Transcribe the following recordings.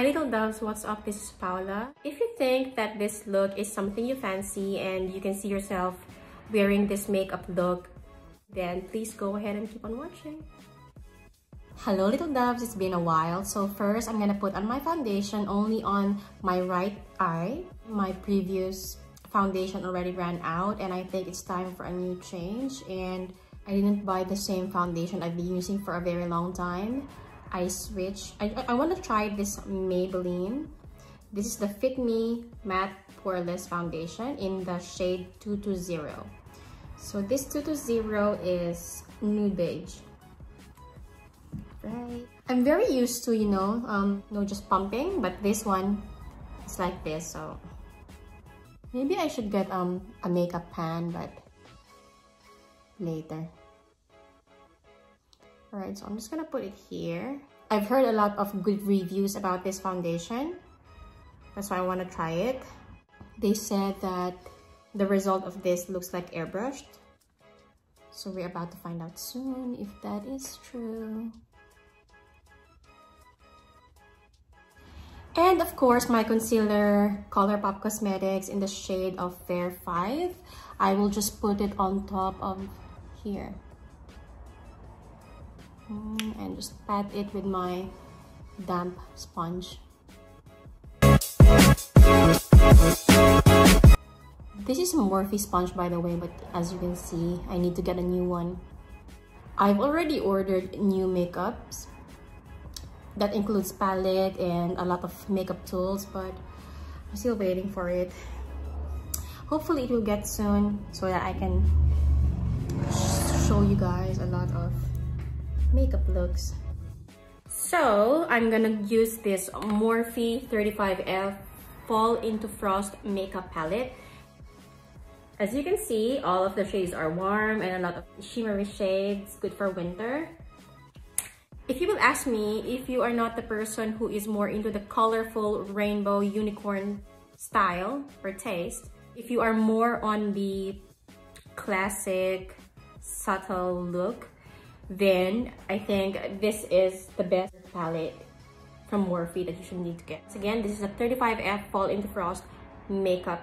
Hi little doves, what's up? This is Paula. If you think that this look is something you fancy and you can see yourself wearing this makeup look, then please go ahead and keep on watching. Hello little doves, it's been a while. So first I'm gonna put on my foundation only on my right eye. My previous foundation already ran out and I think it's time for a new change, and I didn't buy the same foundation I've been using for a very long time. I switched. I want to try this Maybelline. This is the Fit Me Matte Poreless Foundation in the shade 220. So this 220 is nude beige. Right. I'm very used to, just pumping, but this one is like this. So maybe I should get a makeup pan, but later. Alright, so I'm just gonna put it here. I've heard a lot of good reviews about this foundation. That's why I want to try it. They said that the result of this looks like airbrushed. So we're about to find out soon if that is true. And of course, my concealer, ColourPop Cosmetics in the shade of Fair 5. I will just put it on top of here. And just pat it with my damp sponge. This is a Morphe sponge, by the way, but as you can see, I need to get a new one. I've already ordered new makeups. That includes palette and a lot of makeup tools, but I'm still waiting for it. Hopefully it will get soon so that I can show you guys a lot of makeup looks. So I'm gonna use this Morphe 35F Fall Into Frost makeup palette. As you can see, all of the shades are warm and a lot of shimmery shades, good for winter. If you will ask me, if you are not the person who is more into the colorful rainbow unicorn style or taste, if you are more on the classic subtle look, then I think this is the best palette from Morphe that you should need to get. So again, this is a 35F Fall Into Frost makeup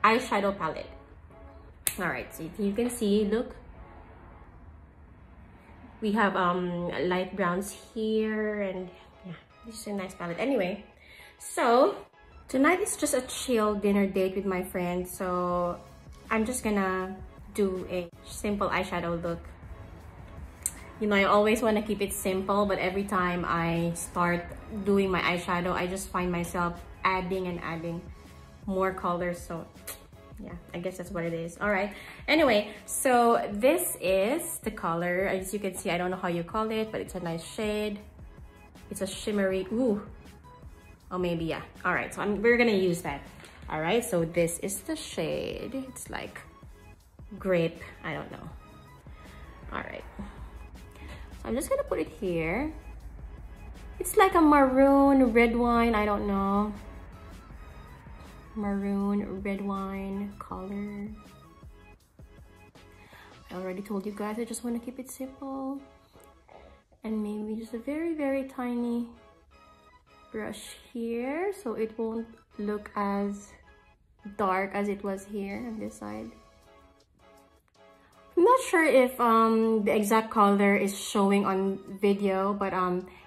eyeshadow palette. Alright, so you can see, look, we have light browns here, and yeah, this is a nice palette. Anyway, so tonight is just a chill dinner date with my friends, so I'm just gonna do a simple eyeshadow look. I always want to keep it simple, but every time I start doing my eyeshadow, I just find myself adding and adding more colors. So yeah, I guess that's what it is. All right. Anyway, so this is the color. As you can see, I don't know how you call it, but it's a nice shade. It's a shimmery, ooh. Oh, maybe, yeah. All right, so we're gonna use that. All right, so this is the shade. It's like grape, I don't know. All right. So I'm just gonna put it here. It's like a maroon red wine, I don't know. Maroon red wine color. I already told you guys I just want to keep it simple. And maybe just a very, very tiny brush here so it won't look as dark as it was here on this side. I'm not sure if the exact color is showing on video, but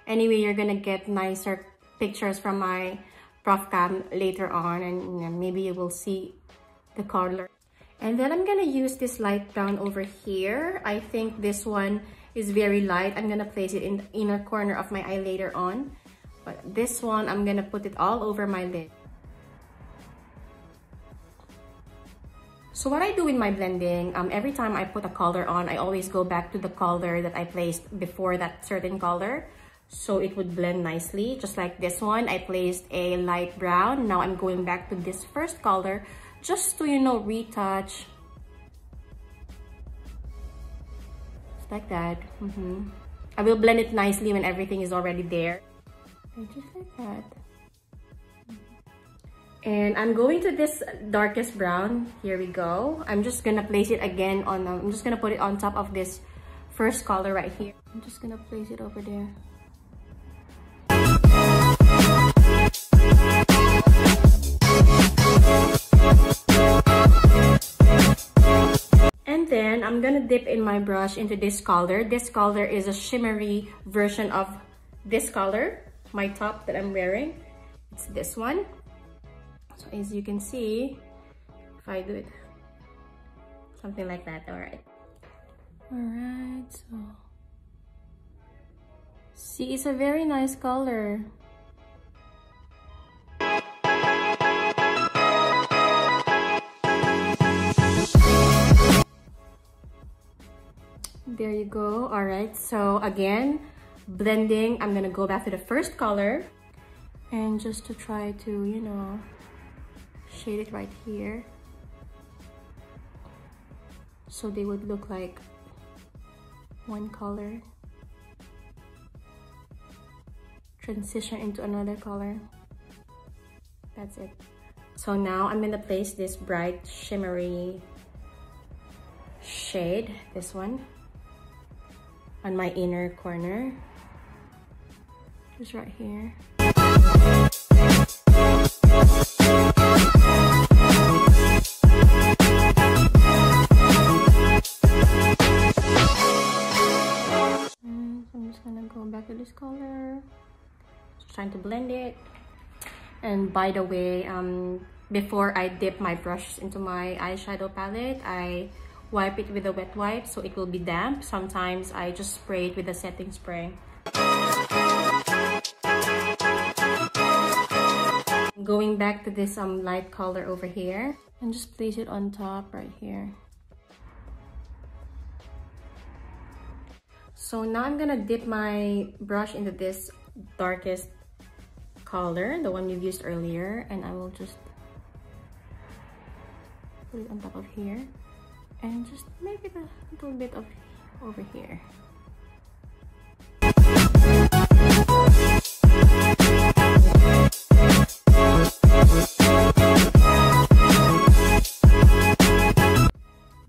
anyway, you're gonna get nicer pictures from my prof cam later on, and maybe you will see the color. And then I'm gonna use this light brown over here. I think this one is very light. I'm gonna place it in the inner corner of my eye later on, but this one I'm gonna put it all over my lid. So what I do in my blending, every time I put a color on, I always go back to the color that I placed before that certain color, so it would blend nicely. Just like this one, I placed a light brown. Now I'm going back to this first color just to, retouch. Just like that. I will blend it nicely when everything is already there. And just like that. And I'm going to this darkest brown. Here we go. I'm just gonna place it again on, I'm just gonna put it on top of this first color right here. I'm just gonna place it over there. I'm gonna dip in my brush into this color. This color is a shimmery version of this color, my top that I'm wearing. It's this one. So as you can see, if I do it something like that, all right, so see, it's a very nice color. There you go. All right, so again, blending, I'm gonna go back to the first color and just to try to, you know, shade it right here so they would look like one color, transition into another color. That's it. So now I'm gonna place this bright shimmery shade, this one, on my inner corner, just right here. I'm just gonna go back to this color, just trying to blend it. And by the way, before I dip my brush into my eyeshadow palette, I wipe it with a wet wipe so it will be damp. Sometimes I just spray it with a setting spray. Going back to this light color over here and just place it on top right here. So now I'm gonna dip my brush into this darkest color, the one we've used earlier, and I will just put it on top of here and just make it a little bit of over here.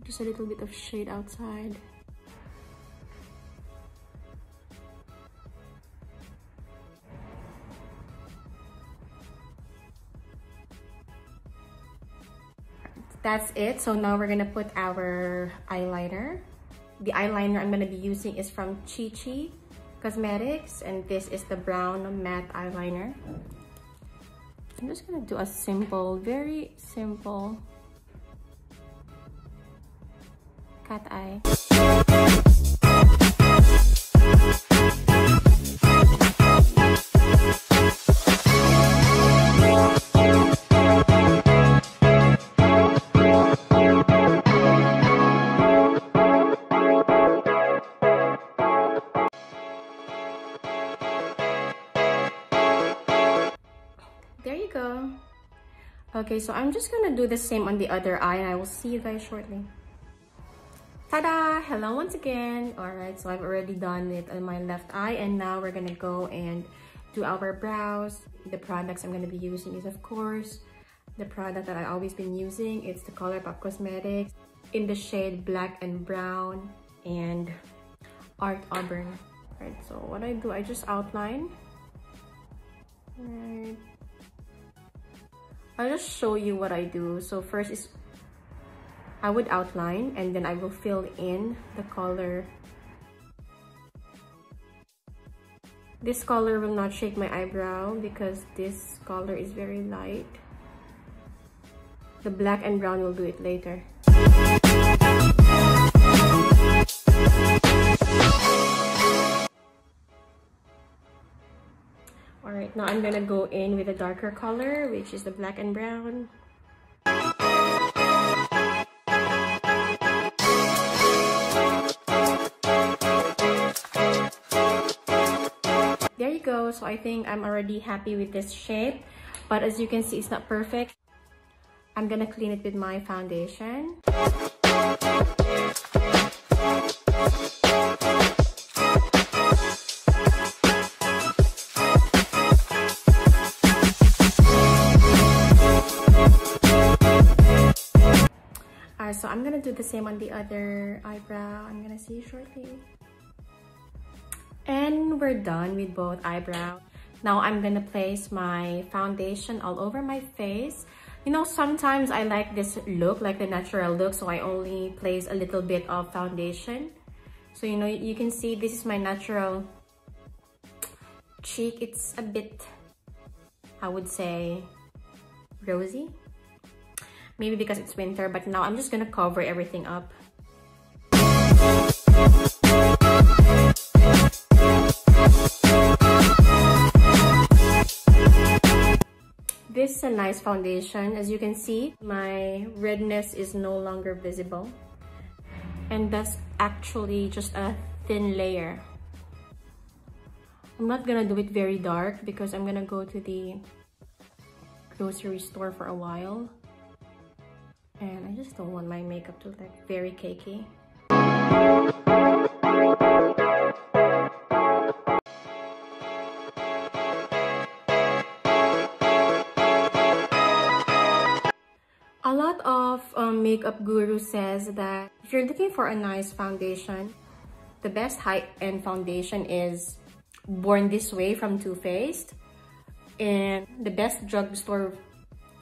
Just a little bit of shade outside. That's it. So now we're gonna put our eyeliner. The eyeliner I'm gonna be using is from Chi Chi Cosmetics, and this is the brown matte eyeliner. I'm just gonna do a simple, very simple cat eye. There you go. Okay, so I'm just gonna do the same on the other eye and I will see you guys shortly. Ta-da! Hello once again. Alright, so I've already done it on my left eye and now we're gonna go and do our brows. The products I'm gonna be using is, of course, the product that I've always been using. It's the ColourPop Cosmetics in the shade Black and Brown and Art Auburn. Alright, so what I do, I just outline. Alright. I'll just show you what I do. So first is I would outline and then I will fill in the color. This color will not shake my eyebrow because this color is very light. The black and brown will do it later. Alright, now I'm gonna go in with a darker color, which is the black and brown. There you go. So I think I'm already happy with this shape, but as you can see, it's not perfect. I'm gonna clean it with my foundation. So I'm gonna do the same on the other eyebrow. I'm gonna see you shortly. And we're done with both eyebrows. Now I'm gonna place my foundation all over my face. You know, sometimes I like this look, like the natural look, so I only place a little bit of foundation. So, you know, you can see this is my natural cheek. It's a bit, I would say, rosy. Maybe because it's winter, but now I'm just gonna cover everything up. This is a nice foundation. As you can see, my redness is no longer visible. And that's actually just a thin layer. I'm not gonna do it very dark because I'm gonna go to the grocery store for a while. And I just don't want my makeup to look like very cakey. A lot of makeup guru says that if you're looking for a nice foundation, the best high-end foundation is Born This Way from Too Faced. And the best drugstore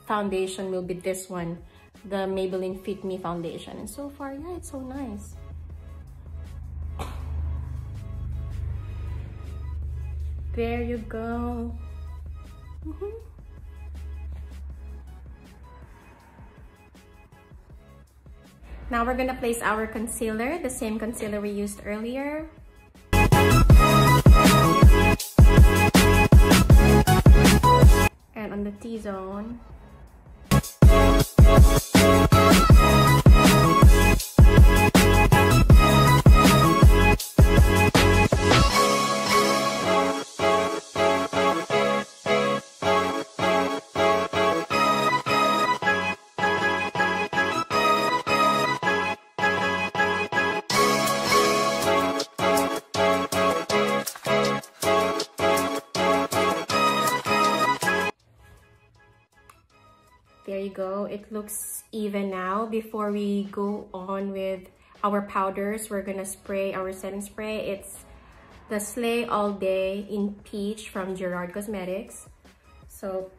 foundation will be this one, the Maybelline Fit Me foundation. And so far, yeah, it's so nice. There you go. Now we're gonna place our concealer, the same concealer we used earlier. And on the T-zone. There you go. It looks even now. Before we go on with our powders, we're gonna spray our setting spray. It's the Slay All Day in Peach from Gerard Cosmetics. So,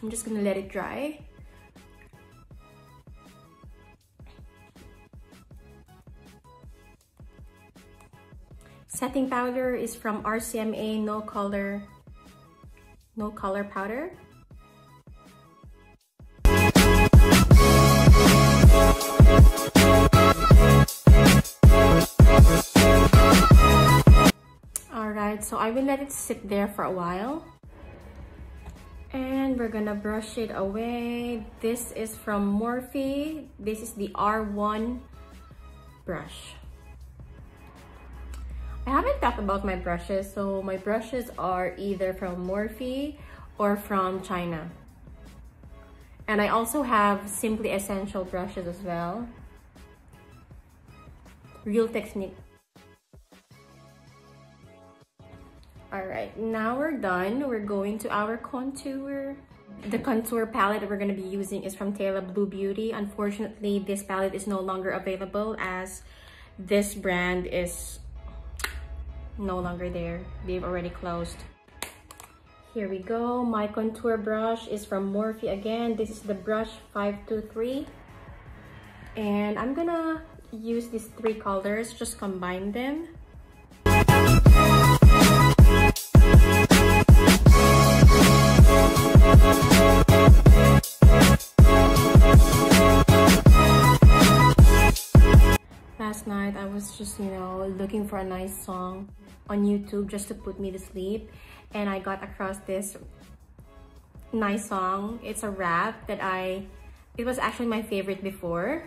I'm just gonna let it dry. Setting powder is from RCMA No Color powder. Alright, so I will let it sit there for a while. And we're gonna brush it away. This is from Morphe. This is the R1 brush. I haven't talked about my brushes, so my brushes are either from Morphe or from China. And I also have Simply Essential brushes as well. Real Technique. Alright, now we're done. We're going to our contour. The contour palette that we're going to be using is from Tela Blue Beauty. Unfortunately, this palette is no longer available as this brand is no longer there. They've already closed. Here we go. My contour brush is from Morphe again. This is the brush 523. And I'm gonna use these three colors, just combine them. Last night I was just, you know, looking for a nice song on YouTube just to put me to sleep, and I got across this nice song. It's a rap that it was actually my favorite before,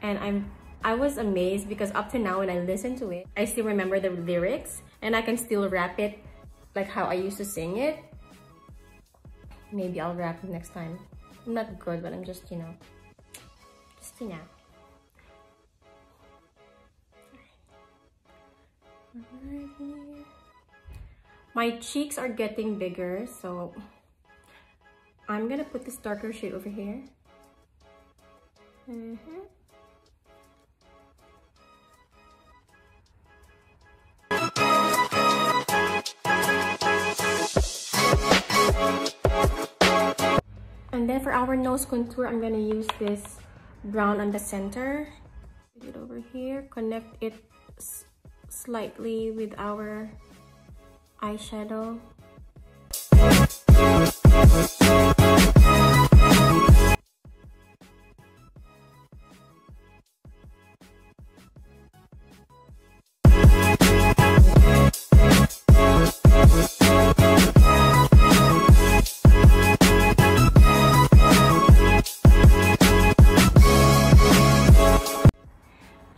and I was amazed because up to now when I listen to it, I still remember the lyrics and I can still rap it like how I used to sing it. Maybe I'll rap it next time. I'm not good, but I'm just, you know. My cheeks are getting bigger, so I'm gonna put this darker shade over here. And then for our nose contour, I'm gonna use this brown on the center. Put it over here, connect it slightly with our eyeshadow.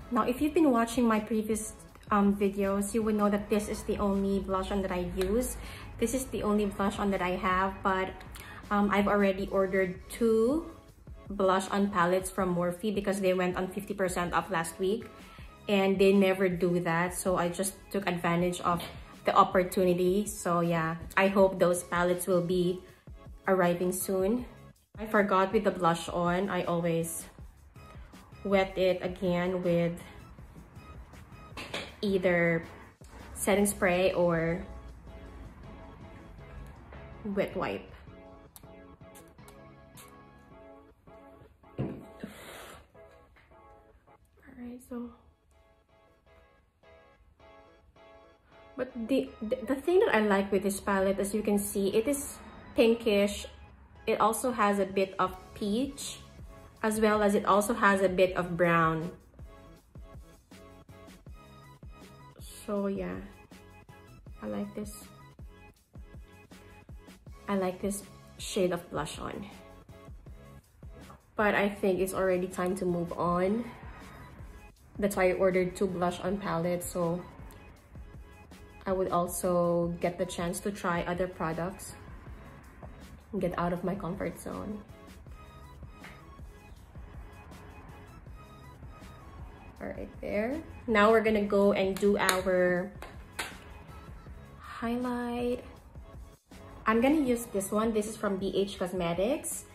Now, if you've been watching my previous videos, you would know that this is the only blush on that I use. This is the only blush on that I have, but I've already ordered 2 blush on palettes from Morphe because they went on 50% off last week, and they never do that, so I just took advantage of the opportunity. So yeah, I hope those palettes will be arriving soon. I forgot with the blush on, I always wet it again with either setting spray or wet wipe. Alright, so but the thing that I like with this palette, as you can see, it is pinkish. It also has a bit of peach, as well as it also has a bit of brown. So yeah, I like this. I like this shade of blush on. But I think it's already time to move on. That's why I ordered 2 blush on palettes, so I would also get the chance to try other products and get out of my comfort zone. Alright, there. Now we're gonna go and do our highlight. I'm gonna use this one. This is from BH Cosmetics.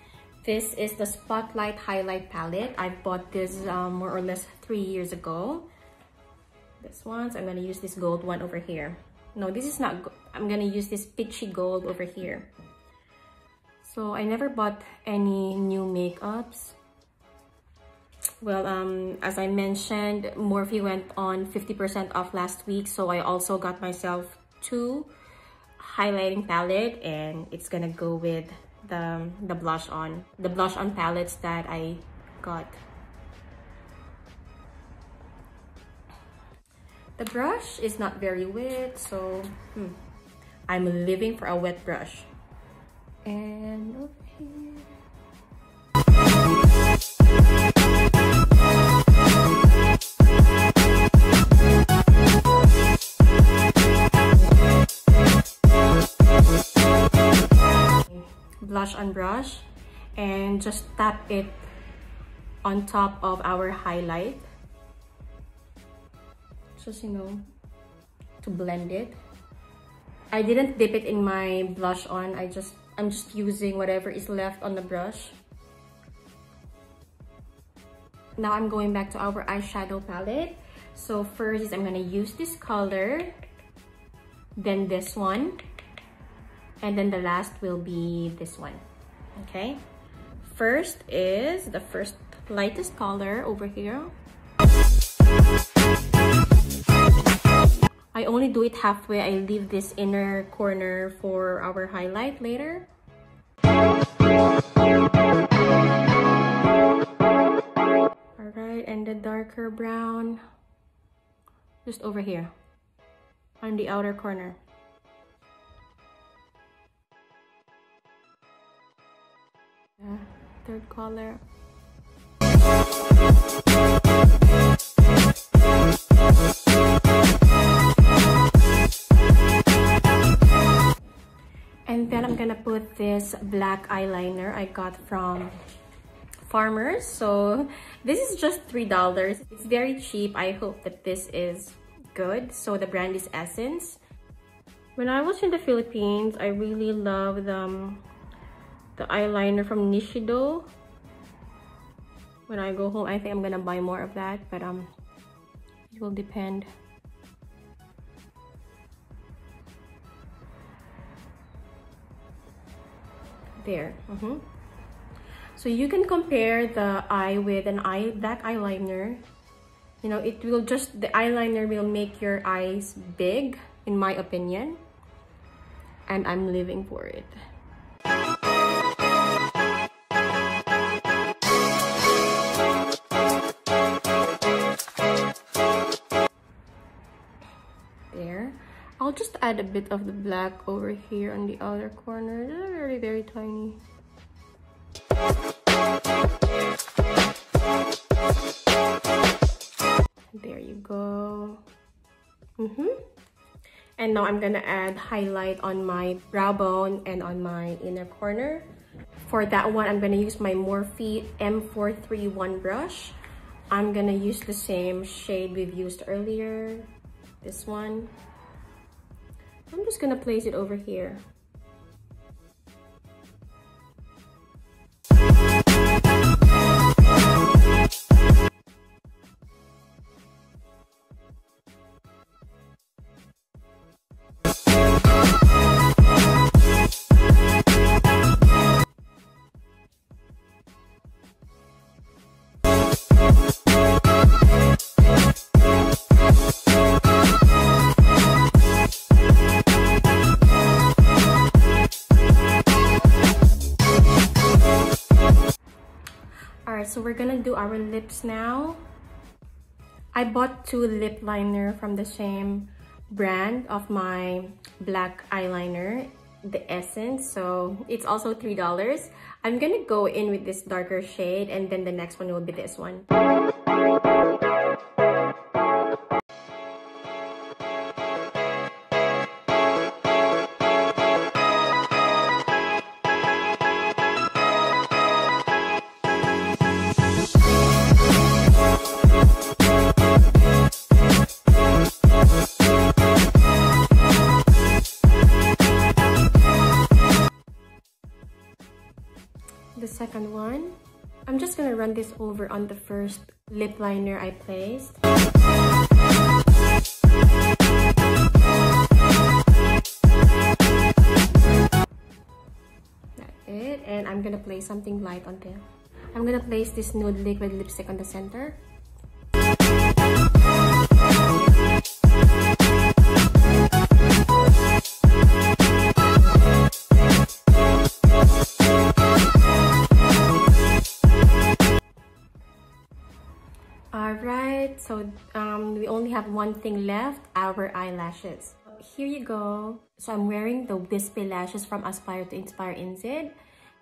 This is the Spotlight Highlight Palette. I bought this more or less 3 years ago. This one, so I'm gonna use this gold one over here. No, this is not, I'm gonna use this peachy gold over here. So I never bought any new makeups. Well, as I mentioned, Morphe went on 50% off last week, so I also got myself 2 highlighting palette, and it's gonna go with the blush on palettes that I got. The brush is not very wet, so I'm living for a wet brush. And over here. Blush on brush, and just tap it on top of our highlight, just, you know, to blend it. I didn't dip it in my blush on. I'm just using whatever is left on the brush. Now I'm going back to our eyeshadow palette. So first is I'm gonna use this color, then this one, and then the last will be this one. Okay, first is the first lightest color over here. I only do it halfway. I leave this inner corner for our highlight later. Alright, and the darker brown just over here on the outer corner. Third color. And then I'm gonna put this black eyeliner I got from Farmers. So this is just $3. It's very cheap. I hope that this is good. So the brand is Essence. When I was in the Philippines, I really love the eyeliner from Nishido. When I go home, I think I'm gonna buy more of that, but it will depend. There. So you can compare the eye with an black eyeliner. You know, it will just, the eyeliner will make your eyes big, in my opinion. And I'm living for it. There. I'll just add a bit of the black over here on the outer corner. They're very, very tiny. There you go. And now I'm gonna add highlight on my brow bone and on my inner corner. For that one, I'm gonna use my Morphe M431 brush. I'm gonna use the same shade we've used earlier, this one. I'm just gonna place it over here. So we're gonna do our lips now. I bought 2 lip liner from the same brand of my black eyeliner, the Essence, so it's also $3. I'm gonna go in with this darker shade, and then the next one will be this one. The second one, I'm just gonna run this over on the first lip liner I placed. That's it, and I'm gonna place something light on there. I'm gonna place this nude liquid lipstick on the center. Alright, so we only have one thing left, our eyelashes. Here you go. So I'm wearing the WISPY lashes from Aspire to Inspire NZ.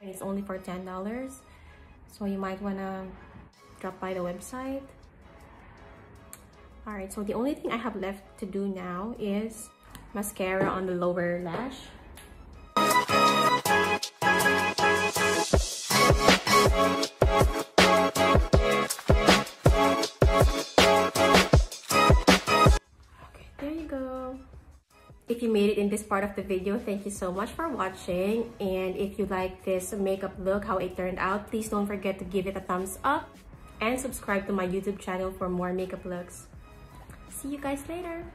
And it's only for $10. So you might wanna drop by the website. Alright, so the only thing I have left to do now is mascara on the lower lash. If you made it in this part of the video, thank you so much for watching. And if you like this makeup look, how it turned out, please don't forget to give it a thumbs up and subscribe to my YouTube channel for more makeup looks. See you guys later.